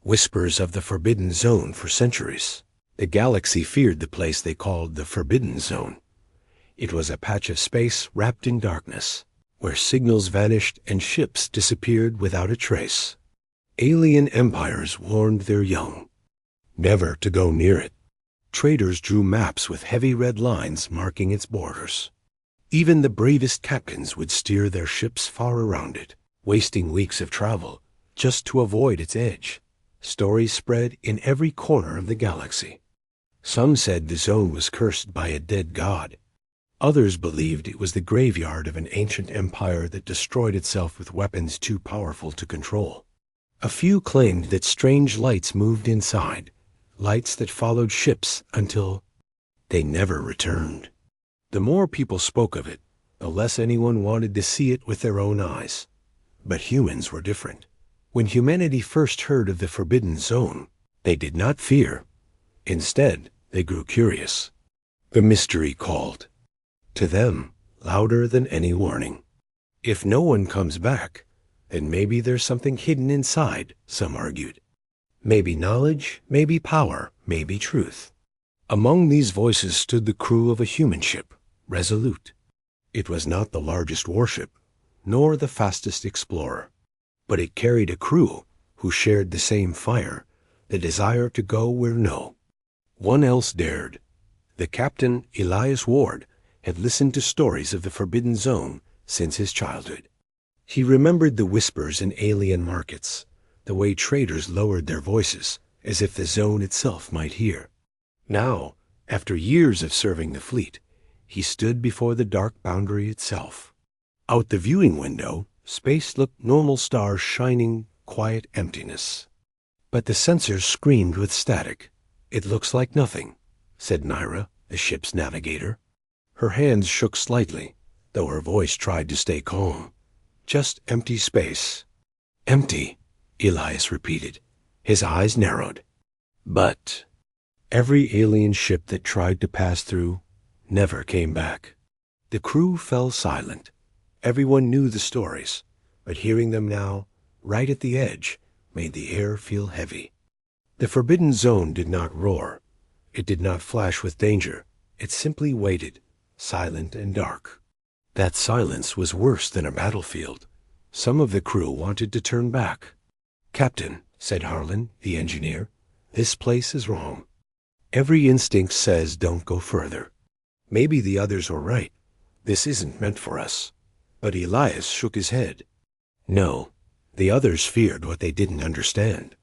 whispers of the Forbidden Zone for centuries. The galaxy feared the place they called the Forbidden Zone. It was a patch of space wrapped in darkness, where signals vanished and ships disappeared without a trace. Alien empires warned their young never to go near it. Traders drew maps with heavy red lines marking its borders. Even the bravest captains would steer their ships far around it, wasting weeks of travel just to avoid its edge. Stories spread in every corner of the galaxy. Some said the zone was cursed by a dead god. Others believed it was the graveyard of an ancient empire that destroyed itself with weapons too powerful to control. A few claimed that strange lights moved inside, lights that followed ships until they never returned. The more people spoke of it, the less anyone wanted to see it with their own eyes. But humans were different. When humanity first heard of the Forbidden Zone, they did not fear. Instead, they grew curious. The mystery called to them louder than any warning. If no one comes back, then maybe there's something hidden inside, some argued. Maybe knowledge, maybe power, maybe truth. Among these voices stood the crew of a human ship, Resolute. It was not the largest warship, nor the fastest explorer, but it carried a crew who shared the same fire, the desire to go where no one else dared. The captain, Elias Ward, had listened to stories of the Forbidden Zone since his childhood. He remembered the whispers in alien markets, the way traders lowered their voices as if the zone itself might hear. Now, after years of serving the fleet, he stood before the dark boundary itself. Out the viewing window, space looked normal, stars shining, quiet emptiness. But the sensors screamed with static. "It looks like nothing," said Naira, the ship's navigator. Her hands shook slightly, though her voice tried to stay calm. "Just empty space." "Empty," Elias repeated. His eyes narrowed. But every alien ship that tried to pass through never came back. The crew fell silent. Everyone knew the stories, but hearing them now, right at the edge, made the air feel heavy. The Forbidden Zone did not roar. It did not flash with danger. It simply waited, silent and dark. That silence was worse than a battlefield. Some of the crew wanted to turn back. "Captain," said Harlan, the engineer, "this place is wrong. Every instinct says don't go further. Maybe the others were right. This isn't meant for us." But Elias shook his head. "No, the others feared what they didn't understand.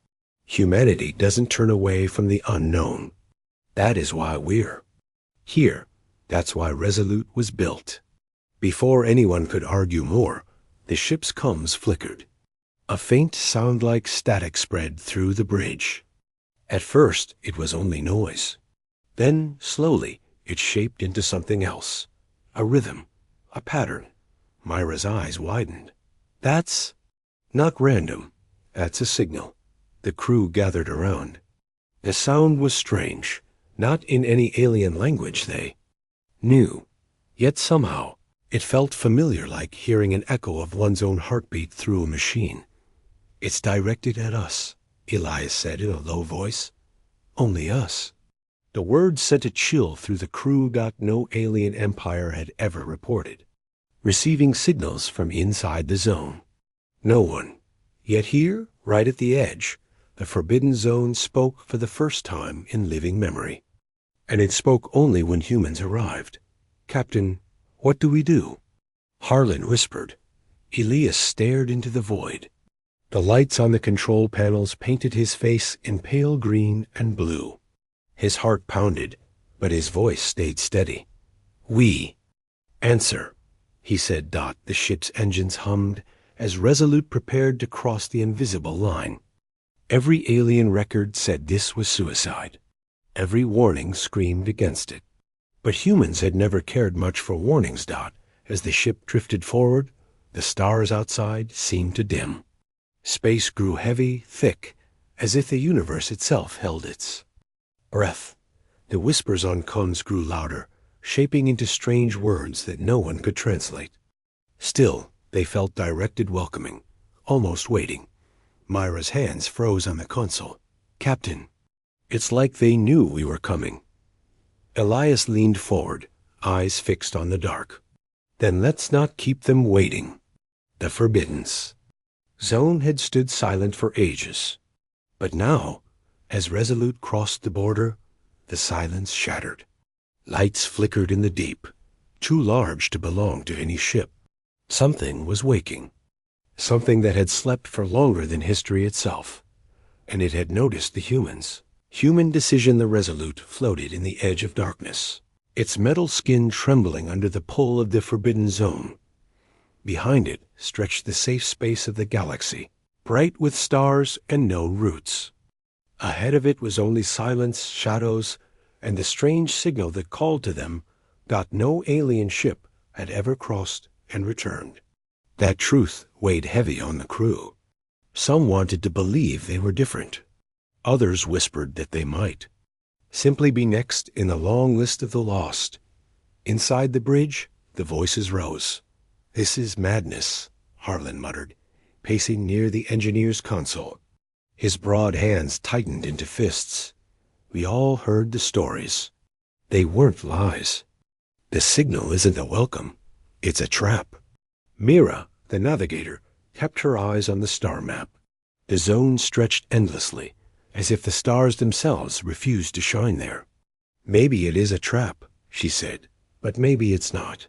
Humanity doesn't turn away from the unknown. That is why we're here. That's why Resolute was built." Before anyone could argue more, the ship's comms flickered. A faint sound like static spread through the bridge. At first, it was only noise. Then, slowly, it shaped into something else. A rhythm, a pattern. Myra's eyes widened. "That's not random. That's a signal." The crew gathered around. The sound was strange, not in any alien language they knew. Yet somehow, it felt familiar, like hearing an echo of one's own heartbeat through a machine. "It's directed at us," Elias said in a low voice. "Only us." The words sent a chill through the crew that no alien empire had ever reported. Receiving signals from inside the zone. No one. Yet here, right at the edge, the Forbidden Zone spoke for the first time in living memory. And it spoke only when humans arrived. "Captain, what do we do?" Harlan whispered. Elias stared into the void. The lights on the control panels painted his face in pale green and blue. His heart pounded, but his voice stayed steady. "We answer," he said. The ship's engines hummed as Resolute prepared to cross the invisible line. Every alien record said this was suicide. Every warning screamed against it. But humans had never cared much for warnings. As the ship drifted forward, the stars outside seemed to dim. Space grew heavy, thick, as if the universe itself held its breath. The whispers on comms grew louder, shaping into strange words that no one could translate. Still, they felt directed, welcoming, almost waiting. Myra's hands froze on the console. "Captain, it's like they knew we were coming." Elias leaned forward, eyes fixed on the dark. "Then let's not keep them waiting." The Forbiddens. Zone had stood silent for ages. But now, as Resolute crossed the border, the silence shattered. Lights flickered in the deep, too large to belong to any ship. Something was waking. Something that had slept for longer than history itself. And it had noticed the humans. Human decision the Resolute floated in the edge of darkness, its metal skin trembling under the pull of the Forbidden Zone. Behind it stretched the safe space of the galaxy, bright with stars and no roots. Ahead of it was only silence, shadows, and the strange signal that called to them that no alien ship had ever crossed and returned. That truth weighed heavy on the crew. Some wanted to believe they were different. Others whispered that they might simply be next in the long list of the lost. Inside the bridge, the voices rose. "This is madness," Harlan muttered, pacing near the engineer's console. His broad hands tightened into fists. We all heard the stories. They weren't lies. The signal isn't a welcome. It's a trap. Mira, the navigator, kept her eyes on the star map. The zone stretched endlessly, as if the stars themselves refused to shine there. "Maybe it is a trap," she said, "but maybe it's not.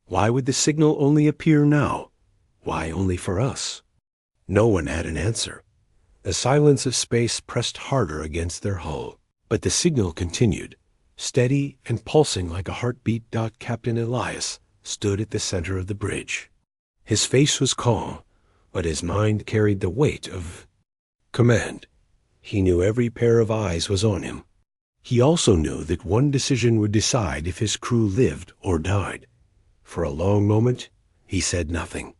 Why would the signal only appear now? Why only for us?" No one had an answer. The silence of space pressed harder against their hull. But the signal continued, steady and pulsing like a heartbeat. Captain Elias stood at the center of the bridge. His face was calm, but his mind carried the weight of command. He knew every pair of eyes was on him. He also knew that one decision would decide if his crew lived or died. For a long moment, he said nothing.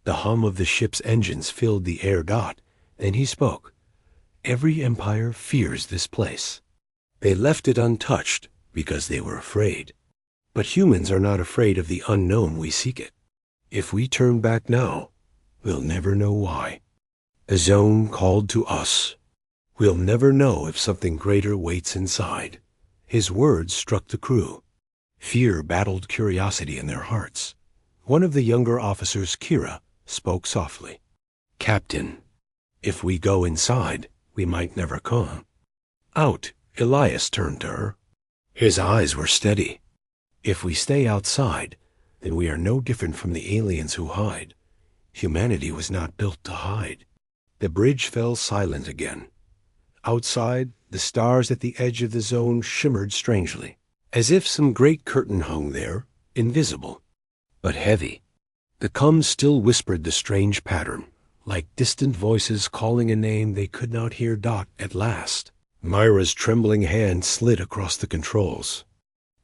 The hum of the ship's engines filled the air. Then he spoke. "Every empire fears this place. They left it untouched because they were afraid. But humans are not afraid of the unknown. We seek it. If we turn back now, we'll never know why. The zone called to us. We'll never know if something greater waits inside." His words struck the crew. Fear battled curiosity in their hearts. One of the younger officers, Kira, spoke softly. "Captain, if we go inside, we might never come out." Elias turned to her. His eyes were steady. "If we stay outside, then we are no different from the aliens who hide. Humanity was not built to hide." The bridge fell silent again. Outside, the stars at the edge of the zone shimmered strangely, as if some great curtain hung there, invisible, but heavy. The coms still whispered the strange pattern, like distant voices calling a name they could not hear. At last, Myra's trembling hand slid across the controls.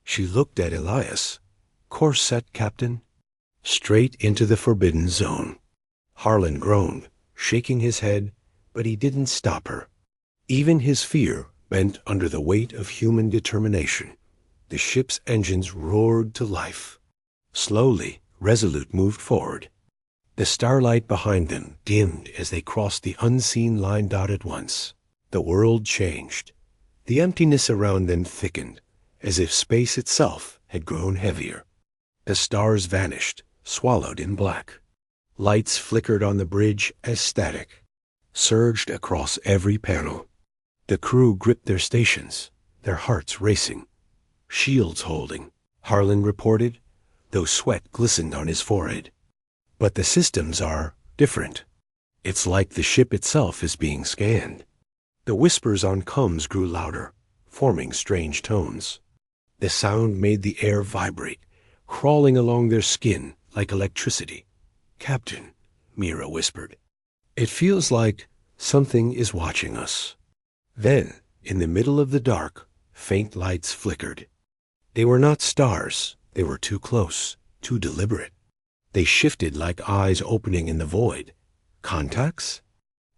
She looked at Elias. "Course set, Captain." Straight into the Forbidden Zone. Harlan groaned, shaking his head, but he didn't stop her. Even his fear bent under the weight of human determination. The ship's engines roared to life. Slowly, Resolute moved forward. The starlight behind them dimmed as they crossed the unseen line. At once, the world changed. The emptiness around them thickened, as if space itself had grown heavier. The stars vanished, swallowed in black. Lights flickered on the bridge as static surged across every panel. The crew gripped their stations, their hearts racing. "Shields holding," Harlan reported, though sweat glistened on his forehead. "But the systems are different. It's like the ship itself is being scanned." The whispers on comms grew louder, forming strange tones. The sound made the air vibrate, crawling along their skin like electricity. "Captain," Mira whispered, "it feels like something is watching us." Then, in the middle of the dark, faint lights flickered. They were not stars. They were too close, too deliberate. They shifted like eyes opening in the void. "Contacts?"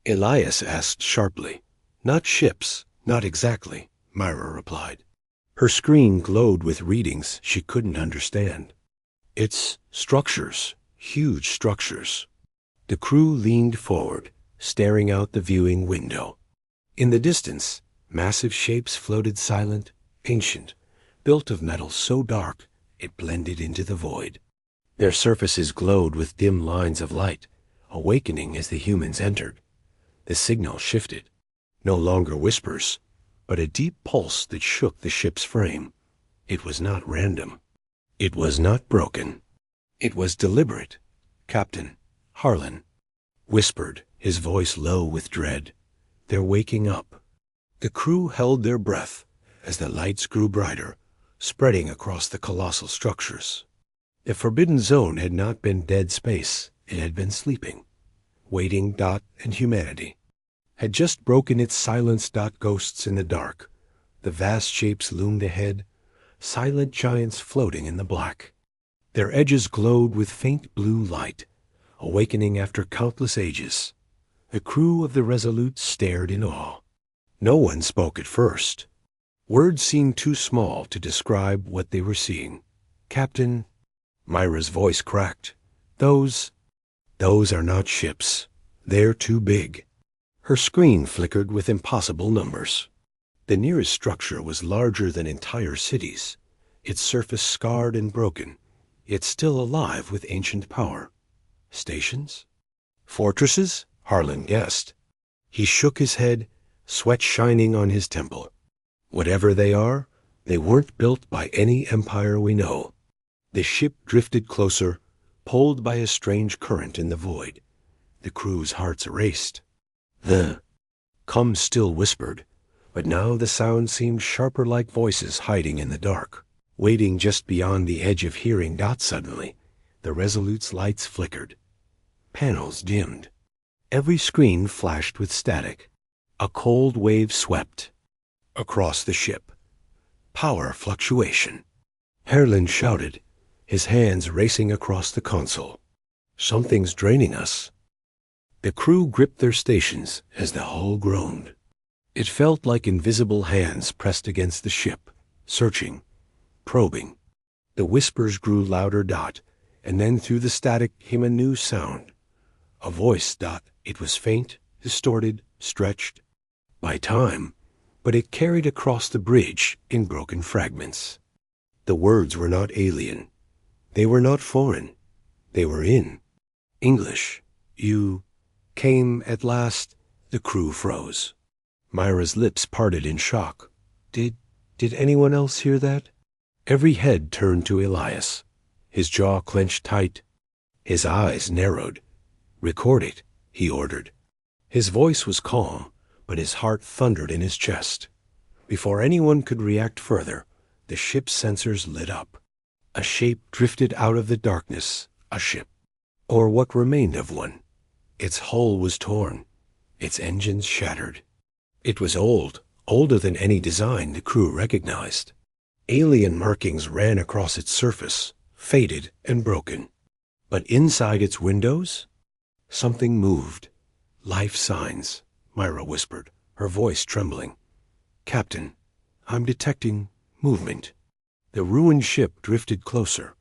Elias asked sharply. "Not ships, not exactly," Myra replied. Her screen glowed with readings she couldn't understand. "It's structures, huge structures." The crew leaned forward, staring out the viewing window. In the distance, massive shapes floated silent, ancient, built of metal so dark it blended into the void. Their surfaces glowed with dim lines of light, awakening as the humans entered. The signal shifted. No longer whispers, but a deep pulse that shook the ship's frame. It was not random. It was not broken. It was deliberate. "Captain, Harlan," whispered, his voice low with dread. "They're waking up." The crew held their breath as the lights grew brighter, spreading across the colossal structures. The Forbidden Zone had not been dead space. It had been sleeping, waiting. And humanity had just broken its silence. Ghosts in the dark. The vast shapes loomed ahead, silent giants floating in the black. Their edges glowed with faint blue light, awakening after countless ages. The crew of the Resolute stared in awe. No one spoke at first. Words seemed too small to describe what they were seeing. "Captain," Myra's voice cracked. Those are not ships. They're too big." Her screen flickered with impossible numbers. The nearest structure was larger than entire cities, its surface scarred and broken, yet still alive with ancient power. Stations? Fortresses? Harlan guessed. He shook his head, sweat shining on his temple. Whatever they are, they weren't built by any empire we know. The ship drifted closer, pulled by a strange current in the void. The crew's hearts raced. "The Cum still whispered, but now the sound seemed sharper, like voices hiding in the dark, waiting just beyond the edge of hearing. Suddenly, the Resolute's lights flickered. Panels dimmed. Every screen flashed with static. A cold wave swept across the ship. Power fluctuation. Harlan shouted, his hands racing across the console. "Something's draining us." The crew gripped their stations as the hull groaned. It felt like invisible hands pressed against the ship, searching, probing. The whispers grew louder. And then through the static came a new sound. A voice. It was faint, distorted, stretched by time, but it carried across the bridge in broken fragments. The words were not alien. They were not foreign. They were in English. "You came at last." The crew froze. Myra's lips parted in shock. Did anyone else hear that? Every head turned to Elias. His jaw clenched tight. His eyes narrowed. "Record it," he ordered. His voice was calm, but his heart thundered in his chest. Before anyone could react further, the ship's sensors lit up. A shape drifted out of the darkness. A ship, or what remained of one. Its hull was torn, its engines shattered. It was old, older than any design the crew recognized. Alien markings ran across its surface, faded and broken. But inside its windows, something moved. "Life signs," Myra whispered, her voice trembling. "Captain, I'm detecting movement." The ruined ship drifted closer,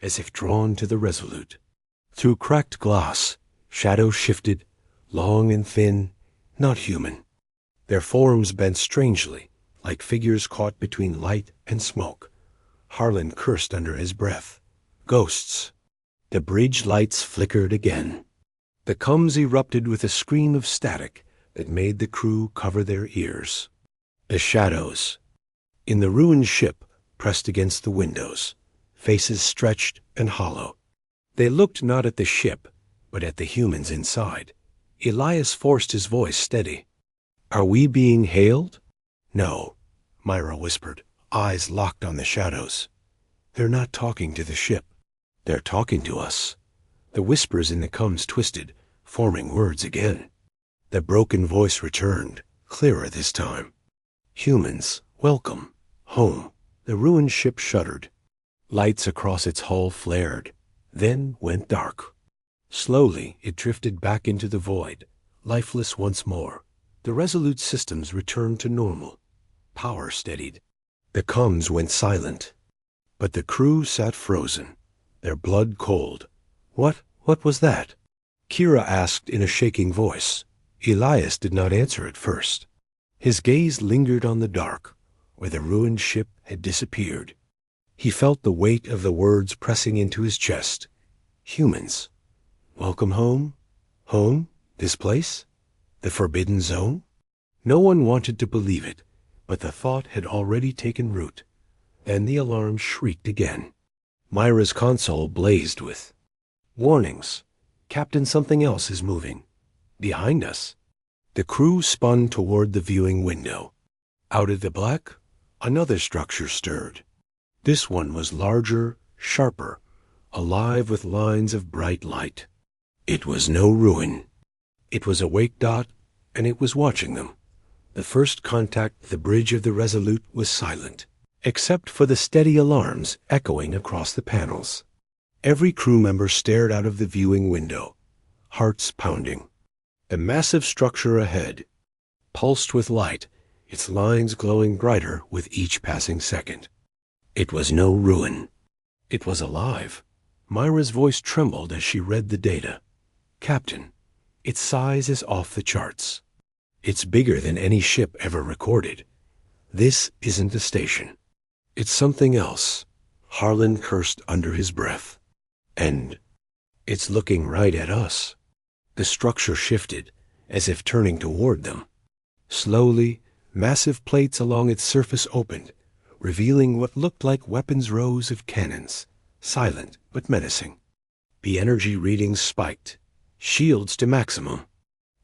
as if drawn to the Resolute. Through cracked glass, shadows shifted, long and thin, not human. Their forms bent strangely, like figures caught between light and smoke. Harlan cursed under his breath. Ghosts. The bridge lights flickered again. The Cums erupted with a scream of static that made the crew cover their ears. The shadows. In the ruined ship, pressed against the windows, faces stretched and hollow. They looked not at the ship, but at the humans inside. Elias forced his voice steady. "Are we being hailed?" "No," Myra whispered, eyes locked on the shadows. "They're not talking to the ship. They're talking to us." The whispers in the Cums twisted, forming words again. The broken voice returned, clearer this time. "Humans, welcome, home." The ruined ship shuddered. Lights across its hull flared, then went dark. Slowly it drifted back into the void, lifeless once more. The Resolute systems returned to normal. Power steadied. The Cums went silent. But the crew sat frozen, their blood cold. What was that?" Kira asked in a shaking voice. Elias did not answer at first. His gaze lingered on the dark, where the ruined ship had disappeared. He felt the weight of the words pressing into his chest. Humans. Welcome home? Home? This place? The Forbidden Zone? No one wanted to believe it, but the thought had already taken root. Then the alarm shrieked again. Myra's console blazed with warnings. Captain, something else is moving. Behind us. The crew spun toward the viewing window. Out of the black, another structure stirred. This one was larger, sharper, alive with lines of bright light. It was no ruin. It was a wake dot, and it was watching them. The first contact the bridge of the Resolute was silent, except for the steady alarms echoing across the panels. Every crew member stared out of the viewing window, hearts pounding. The massive structure ahead pulsed with light, its lines glowing brighter with each passing second. It was no ruin. It was alive. Myra's voice trembled as she read the data. Captain, its size is off the charts. It's bigger than any ship ever recorded. This isn't a station. It's something else. Harlan cursed under his breath. And it's looking right at us. The structure shifted, as if turning toward them. Slowly, massive plates along its surface opened, revealing what looked like weapons rows of cannons, silent but menacing. The energy readings spiked, shields to maximum.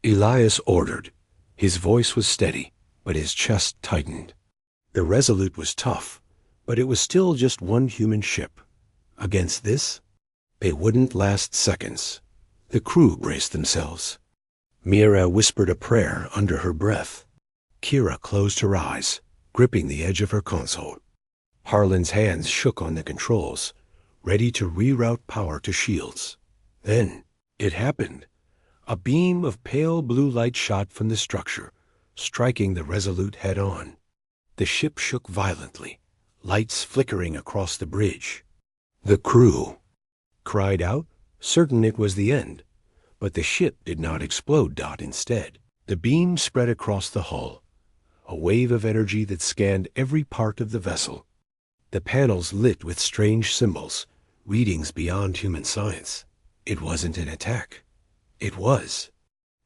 Elias ordered. His voice was steady, but his chest tightened. The Resolute was tough, but it was still just one human ship. Against this, they wouldn't last seconds. The crew braced themselves. Mira whispered a prayer under her breath. Kira closed her eyes, gripping the edge of her console. Harlan's hands shook on the controls, ready to reroute power to shields. Then, it happened. A beam of pale blue light shot from the structure, striking the Resolute head-on. The ship shook violently, lights flickering across the bridge. The crew cried out, certain it was the end, but the ship did not explode. Instead, the beam spread across the hull, a wave of energy that scanned every part of the vessel. The panels lit with strange symbols, readings beyond human science. It wasn't an attack. It was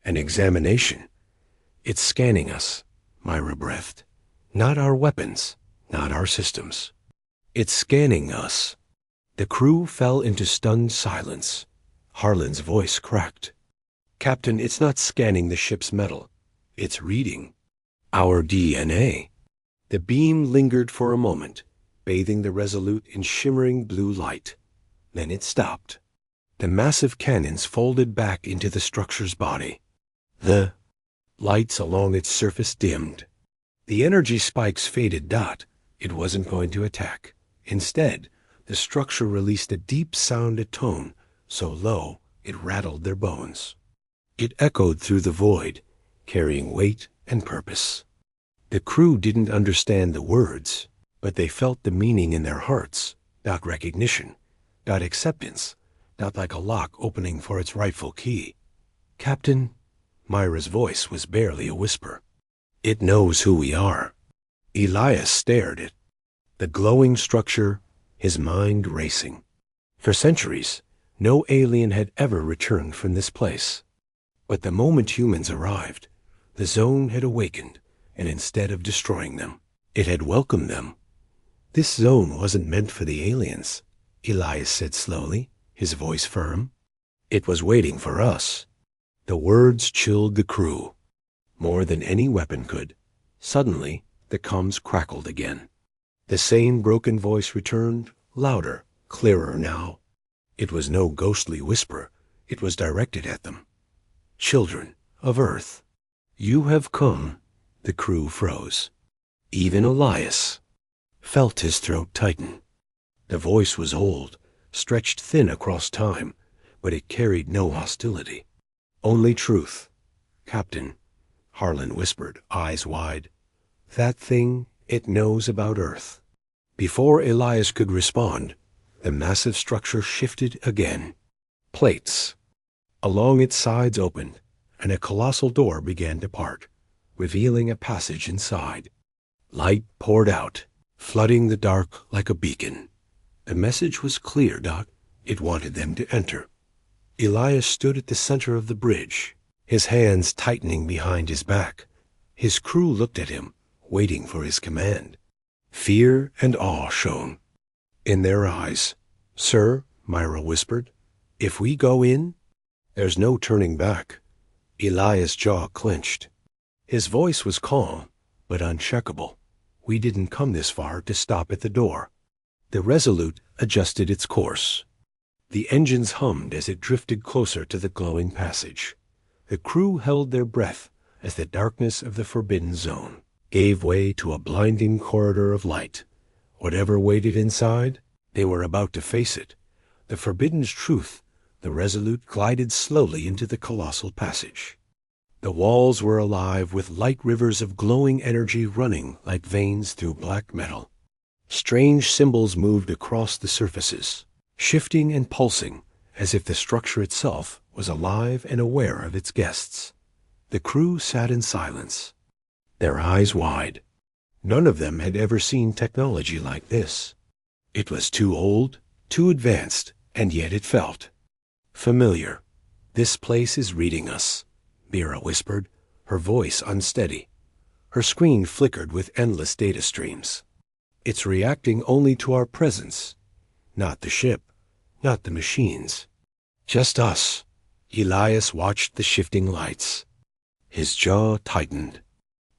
an examination. It's scanning us, Myra breathed. Not our weapons, not our systems. It's scanning us. The crew fell into stunned silence. Harlan's voice cracked. Captain, it's not scanning the ship's metal. It's reading our DNA. The beam lingered for a moment, bathing the Resolute in shimmering blue light. Then it stopped. The massive cannons folded back into the structure's body. The lights along its surface dimmed. The energy spikes faded. It wasn't going to attack. Instead, the structure released a deep sounded tone, so low it rattled their bones. It echoed through the void, carrying weight and purpose. The crew didn't understand the words, but they felt the meaning in their hearts. Not recognition, not acceptance, not like a lock opening for its rightful key. Captain, Myra's voice was barely a whisper. It knows who we are. Elias stared at the glowing structure, his mind racing. For centuries, no alien had ever returned from this place. But the moment humans arrived, the zone had awakened, and instead of destroying them, it had welcomed them. This zone wasn't meant for the aliens, Elias said slowly, his voice firm. It was waiting for us. The words chilled the crew, more than any weapon could. Suddenly, the comms crackled again. The same broken voice returned, louder, clearer now. It was no ghostly whisper. It was directed at them. Children of Earth, you have come. The crew froze. Even Elias felt his throat tighten. The voice was old, stretched thin across time, but it carried no hostility. Only truth. Captain, Harlan whispered, eyes wide. That thing, it knows about Earth. Before Elias could respond, the massive structure shifted again. Plates along its sides opened, and a colossal door began to part, revealing a passage inside. Light poured out, flooding the dark like a beacon. The message was clear, Doc. It wanted them to enter. Elias stood at the center of the bridge, his hands tightening behind his back. His crew looked at him, waiting for his command. Fear and awe shone in their eyes. "Sir," Myra whispered, "if we go in, there's no turning back." Elias' jaw clenched. His voice was calm, but uncheckable. "We didn't come this far to stop at the door." The Resolute adjusted its course. The engines hummed as it drifted closer to the glowing passage. The crew held their breath as the darkness of the Forbidden Zone gave way to a blinding corridor of light. Whatever waited inside, they were about to face it. The Forbidden's truth, the Resolute glided slowly into the colossal passage. The walls were alive with light rivers of glowing energy running like veins through black metal. Strange symbols moved across the surfaces, shifting and pulsing as if the structure itself was alive and aware of its guests. The crew sat in silence, their eyes wide. None of them had ever seen technology like this. It was too old, too advanced, and yet it felt familiar. "This place is reading us," Mira whispered, her voice unsteady. Her screen flickered with endless data streams. "It's reacting only to our presence. Not the ship, not the machines. Just us." Elias watched the shifting lights. His jaw tightened.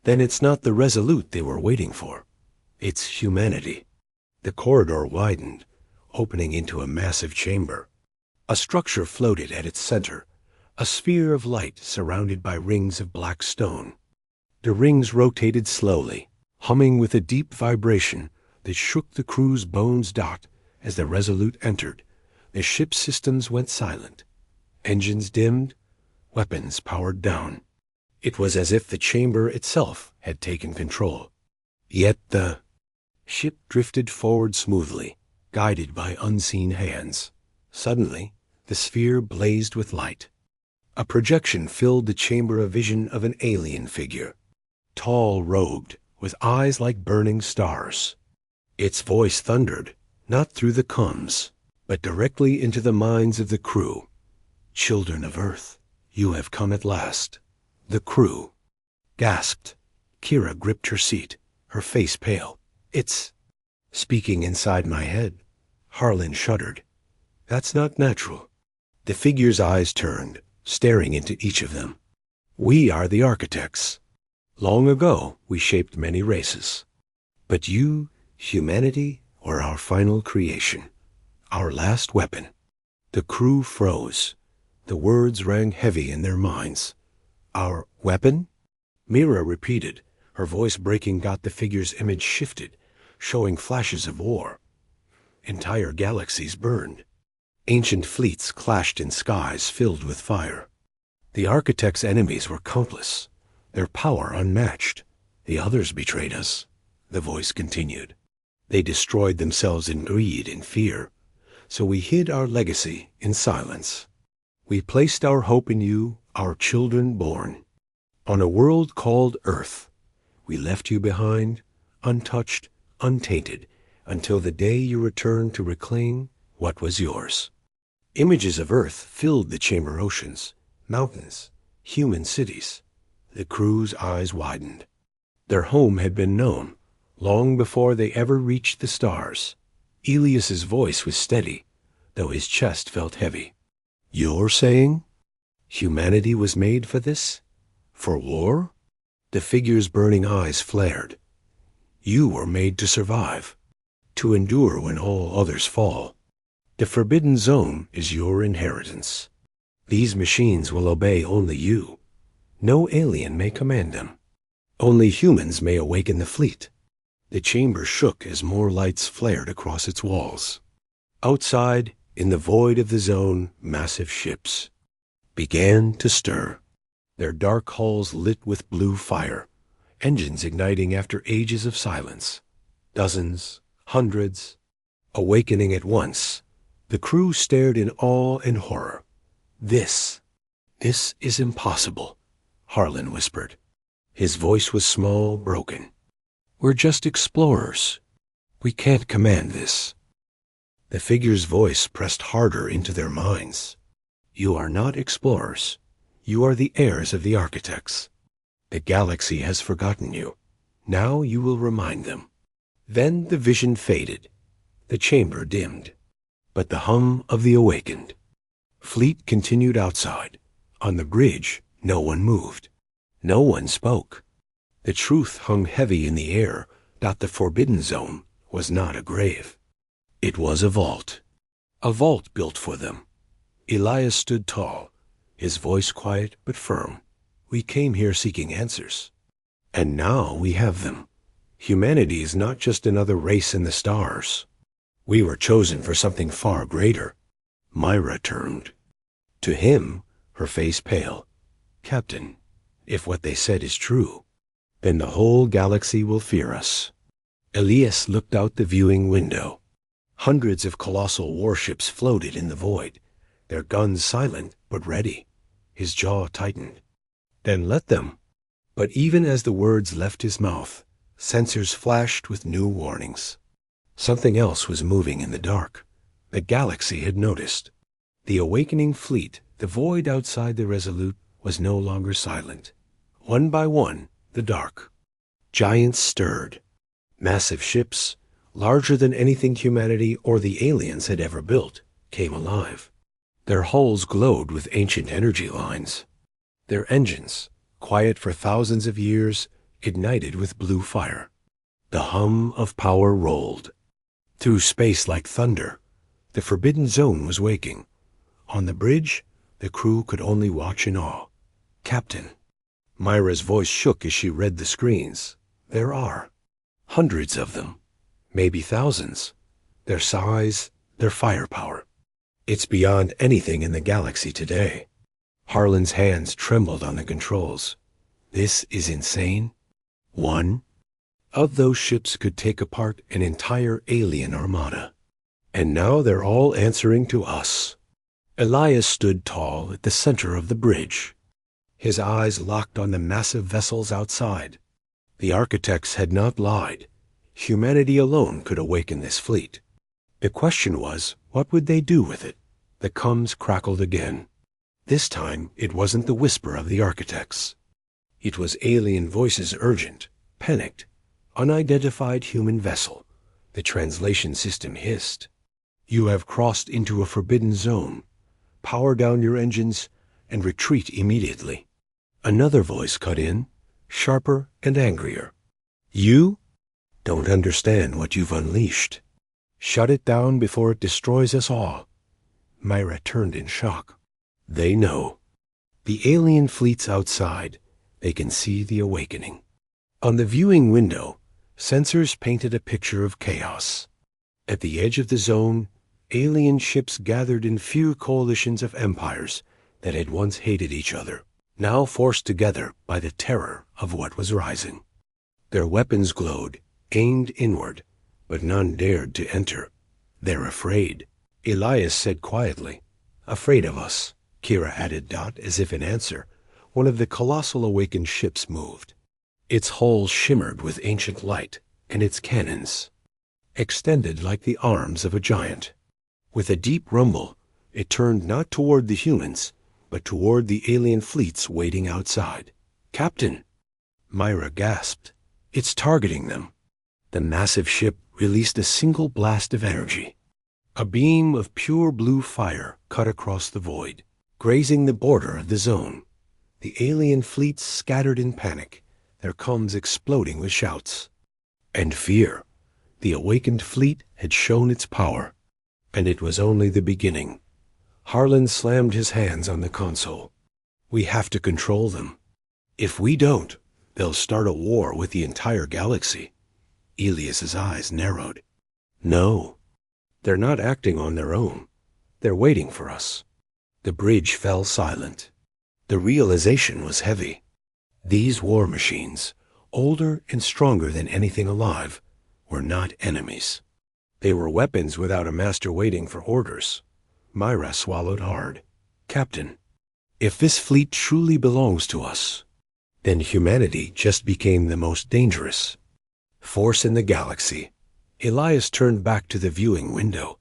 Then it's not the Resolute they were waiting for. It's humanity. The corridor widened, opening into a massive chamber. A structure floated at its center, a sphere of light surrounded by rings of black stone. The rings rotated slowly, humming with a deep vibration that shook the crew's bones. As the Resolute entered, the ship's systems went silent. Engines dimmed, weapons powered down. It was as if the chamber itself had taken control. Yet the ship drifted forward smoothly, guided by unseen hands. Suddenly, the sphere blazed with light. A projection filled the chamber, a vision of an alien figure, tall, robed, with eyes like burning stars. Its voice thundered, not through the comms, but directly into the minds of the crew. "Children of Earth, you have come at last." The crew gasped. Kira gripped her seat, her face pale. "It's speaking inside my head." Harlan shuddered. "That's not natural." The figure's eyes turned, staring into each of them. "We are the architects. Long ago, we shaped many races. But you, humanity, were our final creation, our last weapon." The crew froze. The words rang heavy in their minds. "Our weapon?" Mira repeated, her voice breaking. The figure's image shifted, showing flashes of war. Entire galaxies burned. Ancient fleets clashed in skies filled with fire. The architects' enemies were countless, their power unmatched. "The others betrayed us," the voice continued. "They destroyed themselves in greed and fear, so we hid our legacy in silence. We placed our hope in you, our children born. On a world called Earth, we left you behind, untouched, untainted, until the day you returned to reclaim what was yours." Images of Earth filled the chamber. Oceans, mountains, human cities. The crew's eyes widened. Their home had been known, long before they ever reached the stars. Elias's voice was steady, though his chest felt heavy. "You're saying humanity was made for this? For war?" The figure's burning eyes flared. "You were made to survive, to endure when all others fall. The Forbidden Zone is your inheritance. These machines will obey only you. No alien may command them. Only humans may awaken the fleet." The chamber shook as more lights flared across its walls. Outside, in the void of the zone, massive ships began to stir, their dark hulls lit with blue fire, engines igniting after ages of silence. Dozens, hundreds, awakening at once. The crew stared in awe and horror. This "This is impossible," Harlan whispered. His voice was small, broken. "We're just explorers. We can't command this." The figure's voice pressed harder into their minds. "You are not explorers. You are the heirs of the architects. The galaxy has forgotten you. Now you will remind them." Then the vision faded. The chamber dimmed. But the hum of the awakened. Fleet continued outside. On the bridge, no one moved. No one spoke. The truth hung heavy in the air that the Forbidden Zone was not a grave. It was a vault. A vault built for them. Elias stood tall, his voice quiet but firm. "We came here seeking answers. And now we have them. Humanity is not just another race in the stars. We were chosen for something far greater." Myra turned. To him, her face pale. "Captain, if what they said is true, then the whole galaxy will fear us." Elias looked out the viewing window. Hundreds of colossal warships floated in the void, their guns silent but ready. His jaw tightened. "Then let them." But even as the words left his mouth, sensors flashed with new warnings. Something else was moving in the dark. The galaxy had noticed. The awakening fleet, the void outside the Resolute, was no longer silent. One by one, the dark. Giants stirred. Massive ships, larger than anything humanity or the aliens had ever built, came alive. Their hulls glowed with ancient energy lines. Their engines, quiet for thousands of years, ignited with blue fire. The hum of power rolled. Through space like thunder, the Forbidden Zone was waking. On the bridge, the crew could only watch in awe. "Captain." Myra's voice shook as she read the screens. "There are hundreds of them, maybe thousands. Their size, their firepower. It's beyond anything in the galaxy today." Harlan's hands trembled on the controls. "This is insane. One of those ships could take apart an entire alien armada. And now they're all answering to us." Elias stood tall at the center of the bridge. His eyes locked on the massive vessels outside. The architects had not lied. Humanity alone could awaken this fleet. The question was, what would they do with it? The coms crackled again. This time, it wasn't the whisper of the architects. It was alien voices, urgent, panicked. "Unidentified human vessel." The translation system hissed. "You have crossed into a forbidden zone. Power down your engines and retreat immediately." Another voice cut in, sharper and angrier. "You don't understand what you've unleashed. Shut it down before it destroys us all." Myra turned in shock. They know. The alien fleet's outside. They can see the awakening. On the viewing window, sensors painted a picture of chaos. At the edge of the zone, alien ships gathered in few coalitions of empires that had once hated each other, now forced together by the terror of what was rising. Their weapons glowed, aimed inward, but none dared to enter. "They're afraid," Elias said quietly. "Afraid of us," Kira added, as if in answer. One of the colossal awakened ships moved. Its hull shimmered with ancient light, and its cannons extended like the arms of a giant. With a deep rumble, it turned not toward the humans, but toward the alien fleets waiting outside. "Captain!" Myra gasped. "It's targeting them." The massive ship released a single blast of energy. A beam of pure blue fire cut across the void, grazing the border of the zone. The alien fleets scattered in panic, their comms exploding with shouts. And fear. The awakened fleet had shown its power. And it was only the beginning. Harlan slammed his hands on the console. "We have to control them. If we don't, they'll start a war with the entire galaxy." Elias's eyes narrowed. "No. They're not acting on their own. They're waiting for us." The bridge fell silent. The realization was heavy. These war machines, older and stronger than anything alive, were not enemies. They were weapons without a master waiting for orders. Myra swallowed hard. "Captain." If this fleet truly belongs to us, then humanity just became the most dangerous force in the galaxy. Elias turned back to the viewing window.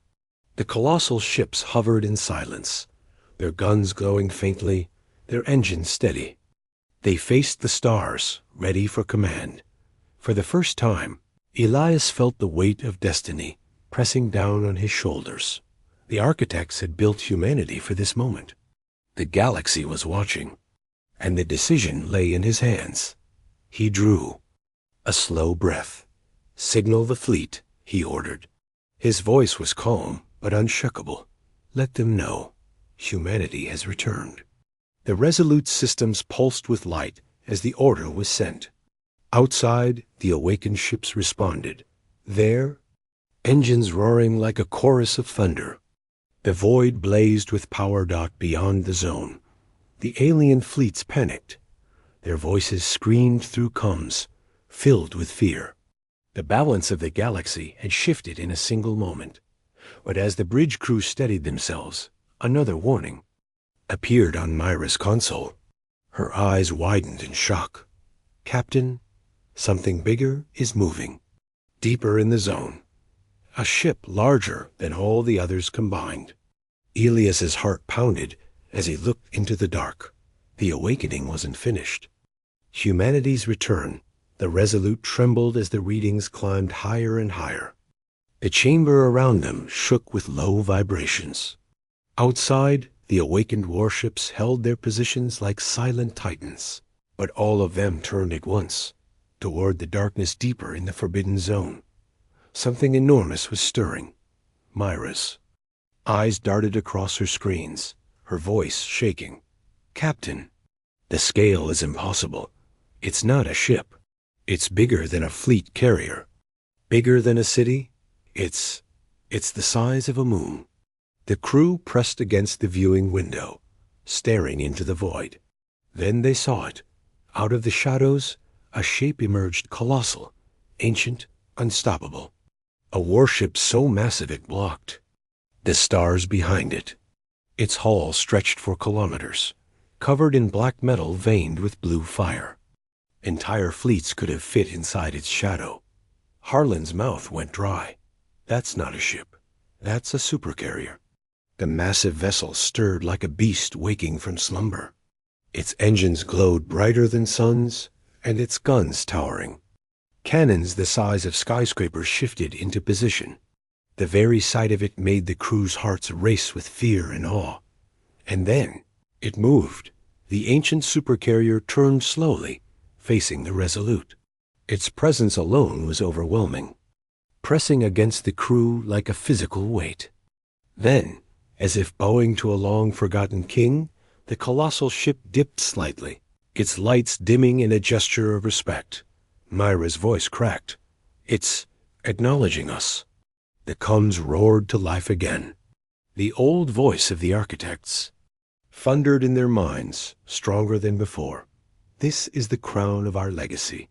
The colossal ships hovered in silence, their guns glowing faintly, their engines steady. They faced the stars, ready for command. For the first time, Elias felt the weight of destiny pressing down on his shoulders. The architects had built humanity for this moment. The galaxy was watching, and the decision lay in his hands. He drew a slow breath. "Signal the fleet," he ordered. His voice was calm but unshakable. "Let them know humanity has returned." The Resolute systems pulsed with light as the order was sent. Outside, the awakened ships responded. There, engines roaring like a chorus of thunder. The void blazed with power beyond the zone. The alien fleets panicked. Their voices screamed through comms, filled with fear. The balance of the galaxy had shifted in a single moment. But as the bridge crew steadied themselves, another warning appeared on Myra's console. Her eyes widened in shock. "Captain, something bigger is moving. Deeper in the zone. A ship larger than all the others combined." Elias's heart pounded as he looked into the dark. The awakening wasn't finished. Humanity's return. The Resolute trembled as the readings climbed higher and higher. The chamber around them shook with low vibrations. Outside, the awakened warships held their positions like silent titans. But all of them turned at once, toward the darkness deeper in the forbidden zone. Something enormous was stirring. Myra's eyes darted across her screens, her voice shaking. "Captain, the scale is impossible. It's not a ship. It's bigger than a fleet carrier. Bigger than a city. It's the size of a moon." The crew pressed against the viewing window, staring into the void. Then they saw it. Out of the shadows, a shape emerged, colossal, ancient, unstoppable. A warship so massive it blocked the stars behind it. Its hull stretched for kilometers, covered in black metal veined with blue fire. Entire fleets could have fit inside its shadow. Harlan's mouth went dry. "That's not a ship. That's a supercarrier." The massive vessel stirred like a beast waking from slumber. Its engines glowed brighter than suns, and its guns towering. Cannons the size of skyscrapers shifted into position. The very sight of it made the crew's hearts race with fear and awe. And then it moved. The ancient supercarrier turned slowly, facing the Resolute. Its presence alone was overwhelming, pressing against the crew like a physical weight. Then, as if bowing to a long-forgotten king, the colossal ship dipped slightly, its lights dimming in a gesture of respect. Myra's voice cracked. "It's acknowledging us." The comms roared to life again. The old voice of the architects thundered in their minds, stronger than before. "This is the crown of our legacy,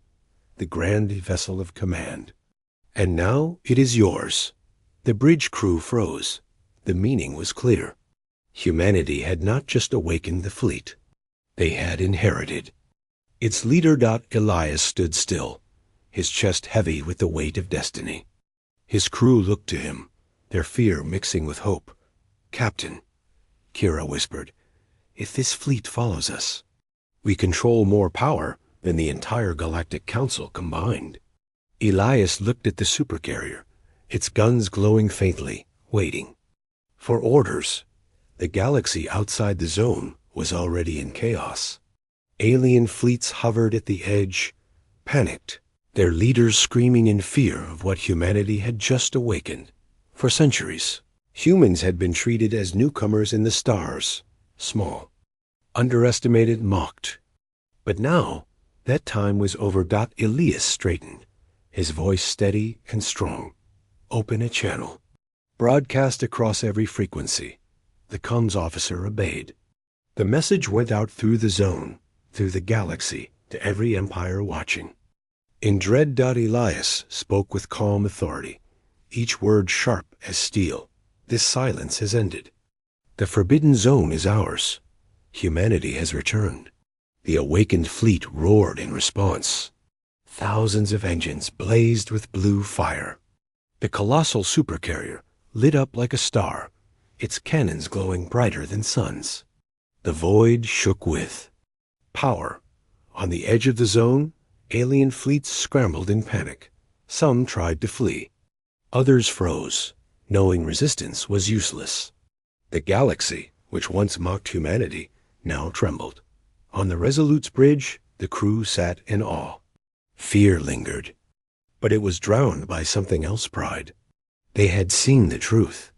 the grand vessel of command. And now it is yours." The bridge crew froze. The meaning was clear. Humanity had not just awakened the fleet. They had inherited. Its leader, Elias, stood still, his chest heavy with the weight of destiny. His crew looked to him, their fear mixing with hope. "Captain," Kira whispered, "if this fleet follows us, we control more power than the entire Galactic Council combined." Elias looked at the supercarrier, its guns glowing faintly, waiting for orders. The galaxy outside the zone was already in chaos. Alien fleets hovered at the edge, panicked, their leaders screaming in fear of what humanity had just awakened. For centuries, humans had been treated as newcomers in the stars, small, underestimated, mocked. But now, that time was over. Elias straightened, his voice steady and strong. "Open a channel. Broadcast across every frequency." The comms officer obeyed. The message went out through the zone, through the galaxy, to every empire watching. In dread. Elias spoke with calm authority, each word sharp as steel. "This silence has ended. The forbidden zone is ours. Humanity has returned. The awakened fleet roared in response. Thousands of engines blazed with blue fire. The colossal supercarrier lit up like a star, its cannons glowing brighter than suns. The void shook with power. On the edge of the zone, alien fleets scrambled in panic. Some tried to flee. Others froze, knowing resistance was useless. The galaxy, which once mocked humanity, now trembled. On the Resolute's bridge, the crew sat in awe. Fear lingered, but it was drowned by something else pride. They had seen the truth.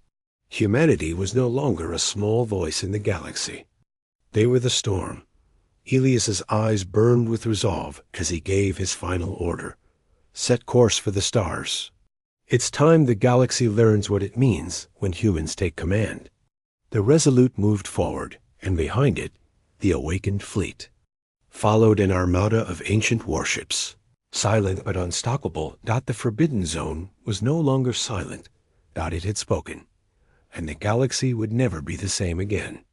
Humanity was no longer a small voice in the galaxy. They were the storm. Elias's eyes burned with resolve as he gave his final order. Set course for the stars. It's time the galaxy learns what it means when humans take command. The Resolute moved forward, and behind it, the awakened fleet. Followed an armada of ancient warships. Silent but unstoppable, the Forbidden Zone was no longer silent. It had spoken, and the galaxy would never be the same again.